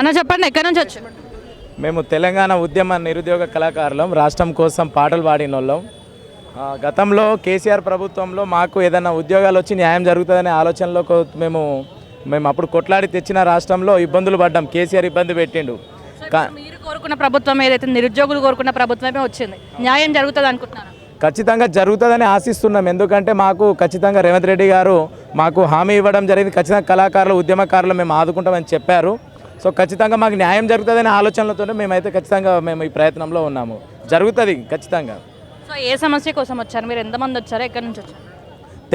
అన్న చెప్పండి, ఎక్కడి నుంచి వచ్చారు? మేము తెలంగాణ ఉద్యమ నిరుద్యోగ కళాకారులం, రాష్ట్రం కోసం పాటలు పాడిన వాళ్ళం. గతంలో కేసీఆర్ ప్రభుత్వంలో మాకు ఏదైనా ఉద్యోగాలు వచ్చి న్యాయం జరుగుతుందనే ఆలోచనలో మేము అప్పుడు కొట్లాడి తెచ్చిన రాష్ట్రంలో ఇబ్బందులు పడ్డాం. కేసీఆర్ ఇబ్బంది పెట్టిండు. మీరు కోరుకున్న ప్రభుత్వం ఏదైతే నిరుద్యోగులు కోరుకున్న ప్రభుత్వమే వచ్చింది, న్యాయం జరుగుతుంది అనుకుంటున్నారు? ఖచ్చితంగా జరుగుతుందని ఆశిస్తున్నాం. ఎందుకంటే మాకు ఖచ్చితంగా రేవంత్ రెడ్డి గారు మాకు హామీ ఇవ్వడం జరిగింది. ఖచ్చితంగా కళాకారులు ఉద్యమకారులు మేము ఆదుకుంటామని చెప్పారు. సో ఖచ్చితంగా మాకు న్యాయం జరుగుతుందనే ఆలోచనలతోనే మేమైతే ఖచ్చితంగా మేము ఈ ప్రయత్నంలో ఉన్నాము. జరుగుతుంది ఖచ్చితంగా. సో ఏ సమస్య కోసం వచ్చారు మీరు? ఎంతమంది వచ్చారు, ఎక్కడి నుంచి వచ్చారు?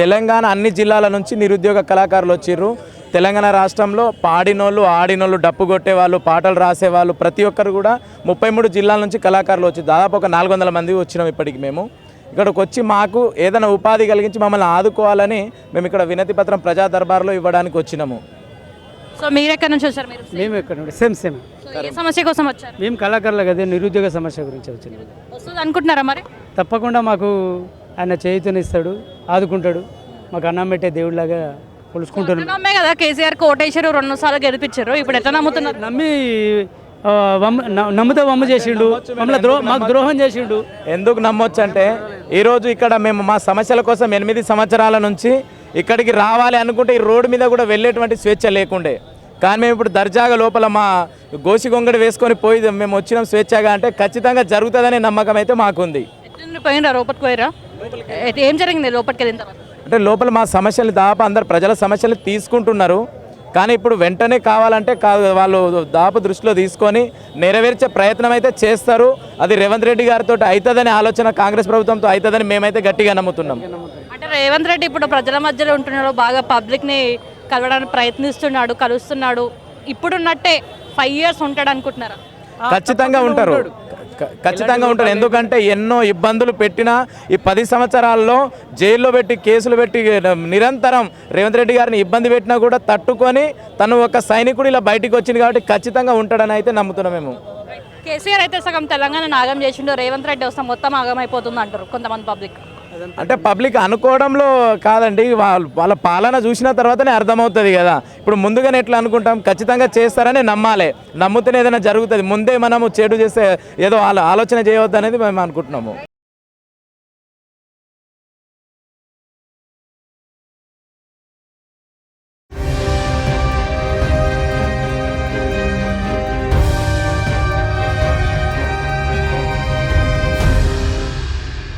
తెలంగాణ అన్ని జిల్లాల నుంచి నిరుద్యోగ కళాకారులు వచ్చిర్రు. తెలంగాణ రాష్ట్రంలో పాడినోళ్ళు, ఆడినోళ్ళు, డప్పు కొట్టేవాళ్ళు, పాటలు రాసేవాళ్ళు ప్రతి ఒక్కరు కూడా 33 జిల్లాల నుంచి కళాకారులు వచ్చి దాదాపు ఒక 400 మంది వచ్చినాం. ఇప్పటికి మేము ఇక్కడికి వచ్చి మాకు ఏదైనా ఉపాధి కలిగించి మమ్మల్ని ఆదుకోవాలని మేము ఇక్కడ వినతి పత్రం ప్రజా దర్బార్లో ఇవ్వడానికి వచ్చినాము. సో మీరు ఎక్కడి నుంచి వచ్చారు? మేము ఎక్కడ సేమ్ ఏ సమస్య కోసం వచ్చారు? మేము కళాకారులు కదా, నిరుద్యోగ సమస్య గురించి వచ్చింది. వస్తుంది అనుకుంటున్నారా మరి? తప్పకుండా మాకు ఆయన చేయుతనిస్తాడు, ఆదుకుంటాడు. మాకు అన్నం పెట్టే దేవుడిలాగా కొలుసుకుంటున్నాం. నమ్మే కదా కేసీఆర్ కోటేశ్వరు 2 సార్లు గెలిపించారు. ఇప్పుడు ఎట్లా నమ్ముతున్నారు? నమ్మి నమ్ముతా వమ్ము చేసిండు, మమ్మల్ని మాకు ద్రోహం చేసిండు. ఎందుకు నమ్మొచ్చు అంటే ఈరోజు ఇక్కడ మేము మా సమస్యల కోసం 8 సంవత్సరాల నుంచి ఇక్కడికి రావాలి అనుకుంటే ఈ రోడ్డు మీద కూడా వెళ్ళేటువంటి స్వేచ్ఛ లేకుండే. కానీ మేము ఇప్పుడు దర్జాగా లోపల మా గోసి గొంగడి వేసుకొని పోయి మేము వచ్చినాం స్వేచ్ఛగా. అంటే ఖచ్చితంగా జరుగుతుందనే నమ్మకం అయితే మాకుంది. పోయినరా లోపలికి పోయిరా? ఏం జరిగింది లోపలికి వెళ్ళిన తర్వాత? అంటే లోపల మా సమస్యలు దాదాపు అందరు ప్రజల సమస్యలు తీసుకుంటున్నారు. కానీ ఇప్పుడు వెంటనే కావాలంటే వాళ్ళు దాపు దృష్టిలో తీసుకొని నెరవేర్చే ప్రయత్నం అయితే చేస్తారు. అది రేవంత్ రెడ్డి గారితో అవుతుందని ఆలోచన కాంగ్రెస్ ప్రభుత్వంతో అవుతుందని మేమైతే గట్టిగా నమ్ముతున్నాం. అంటే రేవంత్ రెడ్డి ఇప్పుడు ప్రజల మధ్యలో ఉంటున్నాడు, బాగా పబ్లిక్ని కలవడానికి ప్రయత్నిస్తున్నాడు, కలుస్తున్నాడు. ఇప్పుడున్నట్టే 5 years ఉంటాడు అనుకుంటున్నారా? ఖచ్చితంగా ఉంటారు, ఖచ్చితంగా ఉంటారు. ఎందుకంటే ఎన్నో ఇబ్బందులు పెట్టినా ఈ 10 సంవత్సరాల్లో జైల్లో పెట్టి కేసులు పెట్టి నిరంతరం రేవంత్ రెడ్డి గారిని ఇబ్బంది పెట్టినా కూడా తట్టుకొని తను ఒక సైనికుడు ఇలా బయటికి వచ్చింది కాబట్టి ఖచ్చితంగా ఉంటాడని అయితే నమ్ముతున్నాం మేము. కేసీఆర్ అయితే సగం తెలంగాణ ఆగం చేసిండు, రేవంత్ రెడ్డి వస్తే మొత్తం ఆగం అయిపోతుంది అంటారు కొంతమంది పబ్లిక్. అంటే పబ్లిక్ అనుకోవడంలో కాదండి, వాళ్ళ పాలన చూసిన తర్వాతనే అర్థమవుతుంది కదా. ఇప్పుడు ముందుగానే ఎట్లా అనుకుంటాం? ఖచ్చితంగా చేస్తారని నమ్మాలి. నమ్ముతూనే ఏదైనా జరుగుతుంది. ముందే మనము చెడు చేస్తే ఏదో ఆలోచన చేయవద్దు అనేది మేము అనుకుంటున్నాము.